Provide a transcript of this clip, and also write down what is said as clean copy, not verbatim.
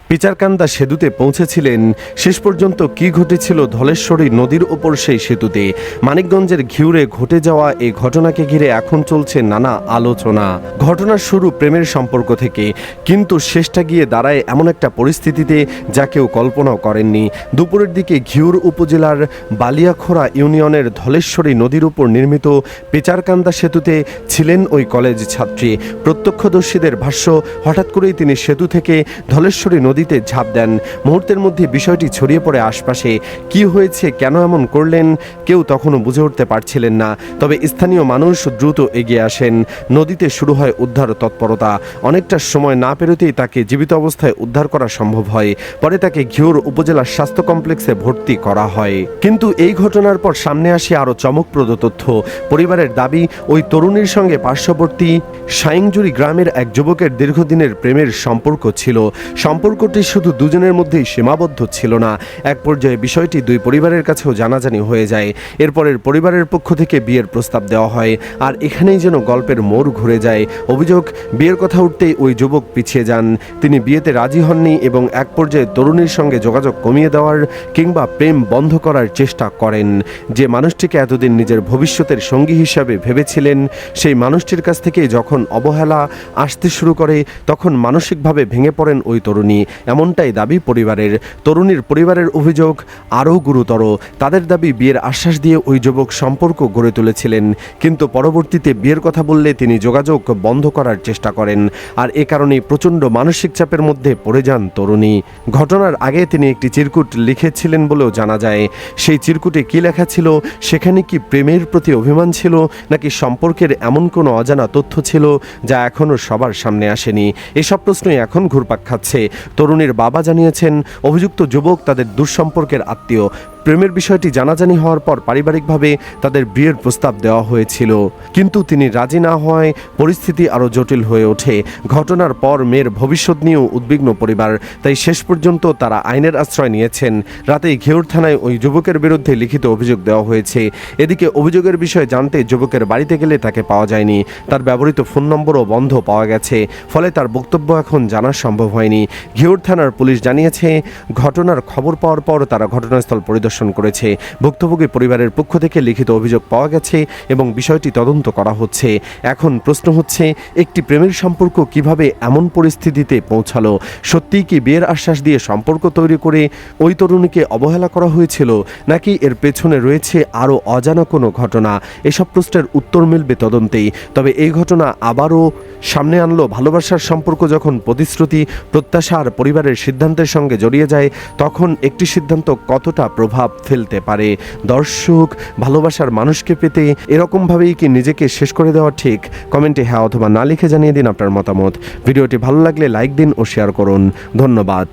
পিচারকান্দা সেতুতে পৌঁছেছিলেন। শেষ পর্যন্ত কি ঘটেছিল ধলেশ্বরী নদীর ওপর সেই সেতুতে? মানিকগঞ্জের ঘিউরে ঘটে যাওয়া এই ঘটনাকে ঘিরে এখন চলছে নানা আলোচনা। ঘটনার শুরু প্রেমের সম্পর্ক থেকে, কিন্তু শেষটা গিয়ে দাঁড়ায় এমন একটা পরিস্থিতিতে যা কেউ কল্পনাও করেননি। দুপুরের দিকে ঘিউর উপজেলার বালিয়াখোরা ইউনিয়নের ধলেশ্বরী নদীর উপর নির্মিত পিচারকান্দা সেতুতে ছিলেন ওই কলেজ ছাত্রী। প্রত্যক্ষদর্শীদের ভাষ্য, হঠাৎ করেই তিনি সেতু থেকে ধলেশ্বরী নদীতে ঝাঁপ দেন। মুহূর্তের মধ্যে বিষয়টি ছড়িয়ে পড়ে আশপাশে। কি হয়েছে, কেন এমন করলেন, কেউ তখনও বুঝে উঠতে পারছিলেন না। তবে স্থানীয় মানুষ দ্রুত এগিয়ে আসেন। নদীতে শুরু হয় উদ্ধার তৎপরতা। অনেকটা সময় না পেরোতেই তাকে জীবিত অবস্থায় উদ্ধার করা সম্ভব হয়। পরে তাকে ঘিওর উপজেলা স্বাস্থ্য কমপ্লেক্সে ভর্তি করা হয়। কিন্তু এই ঘটনার পর সামনে আসে আরও চমকপ্রদ তথ্য। পরিবারের দাবি, ওই তরুণীর সঙ্গে পার্শ্ববর্তী সাইংজুরি গ্রামের এক যুবকের দীর্ঘদিনের প্রেমের সম্পর্ক ছিল। সম্পর্কটি শুধু দুজনের মধ্যেই সীমাবদ্ধ ছিল না, এক পর্যায়ে বিষয়টি দুই পরিবারের কাছেও জানাজানি হয়ে যায়। এরপরের পরিবারের পক্ষ থেকে বিয়ের প্রস্তাব দেওয়া হয়। আর এখানেই যেন গল্পের মোড় ঘুরে যায়। অভিযোগ, বিয়ের কথা উঠতেই ওই যুবক পিছিয়ে যান। তিনি বিয়েতে রাজি হননি এবং এক পর্যায়ে তরুণীর সঙ্গে যোগাযোগ কমিয়ে দেওয়ার কিংবা প্রেম বন্ধ করার চেষ্টা করেন। যে মানুষটিকে এতদিন নিজের ভবিষ্যতের সঙ্গী হিসাবে ভেবেছিলেন, সেই মানুষটির কাছ থেকে যখন অবহেলা আসতে শুরু করে, তখন মানসিকভাবে ভেঙে পড়েন ওই তরুণী। এমনটাই দাবি পরিবারের। তরুণীর পরিবারের অভিযোগ আরও গুরুতর। তাদের দাবি, বিয়ের আশ্বাস দিয়ে ওই যুবক সম্পর্ক গড়ে তুলেছিলেন, কিন্তু পরবর্তীতে বিয়ের কথা বললে তিনি যোগাযোগ বন্ধ করার চেষ্টা করেন। আর এ কারণেই প্রচণ্ড মানসিক চাপের মধ্যে পড়ে যান তরুণী। ঘটনার আগে তিনি একটি চিরকুট লিখেছিলেন বলেও জানা যায়। সেই চিরকুটে কি লেখা ছিল, সেখানে কি প্রেমের প্রতি অভিমান ছিল, নাকি সম্পর্কের এমন কোনো অজানা তথ্য ছিল যা এখনও সবার সামনে আসেনি? এসব প্রশ্নই এখন ঘুরপাক খাচ্ছে। তরুণীর বাবা জানিয়েছেন, অভিযুক্ত যুবক তাদের দুঃসম্পর্কের আত্মীয়। প্রেমের বিষয়টি জানাজানি হওয়ার পর পারিবারিকভাবে তাদের বিয়ের প্রস্তাব দেওয়া হয়েছিল, কিন্তু তিনি রাজি না হওয়ায় পরিস্থিতি আরও জটিল হয়ে ওঠে। ঘটনার পর মেয়ের ভবিষ্যৎ নিয়েও উদ্বিগ্ন পরিবার, তাই শেষ পর্যন্ত তারা আইনের আশ্রয় নিয়েছেন। রাতেই ঘিওর থানায় ওই যুবকের বিরুদ্ধে লিখিত অভিযোগ দেওয়া হয়েছে। এদিকে অভিযোগের বিষয়ে জানতে যুবকের বাড়িতে গেলে তাকে পাওয়া যায়নি। তার ব্যবহৃত ফোন নম্বরও বন্ধ পাওয়া গেছে, ফলে তার বক্তব্য এখন জানা সম্ভব হয়নি। ঘিওর থানার পুলিশ জানিয়েছে, ঘটনার খবর পাওয়ার পর তারা ঘটনাস্থল পরিদর্শন করেছে। ভুক্তভোগী পরিবারের পক্ষ থেকে লিখিত অভিযোগ পাওয়া গেছে এবং বিষয়টি তদন্ত করা হচ্ছে। এখন প্রশ্ন হচ্ছে, একটি প্রেমের সম্পর্ক কিভাবে এমন পরিস্থিতিতে পৌঁছালো? সত্যিই কি বিয়ের আশ্বাস দিয়ে সম্পর্ক তৈরি করে ওই তরুণীকে অবহেলা করা হয়েছিল, নাকি এর পেছনে রয়েছে আরও অজানা কোনো ঘটনা? এসব প্রশ্নের উত্তর মিলবে তদন্তেই। তবে এই ঘটনা আবারও সামনে আনলো ভালোবাসার সম্পর্ক যখন প্রতিশ্রুতি, প্রত্যাশা আর পরিবারের সিদ্ধান্তের সঙ্গে জড়িয়ে যায়, তখন একটি সিদ্ধান্ত কতটা প্রভাব ফেলতে পারে। দর্শক, ভালোবাসার মানুষকে পেতে এরকমভাবেই কি নিজেকে শেষ করে দেওয়া ঠিক? কমেন্টে হ্যাঁ অথবা না লিখে জানিয়ে দিন আপনার মতামত। ভিডিওটি ভালো লাগলে লাইক দিন ও শেয়ার করুন। ধন্যবাদ।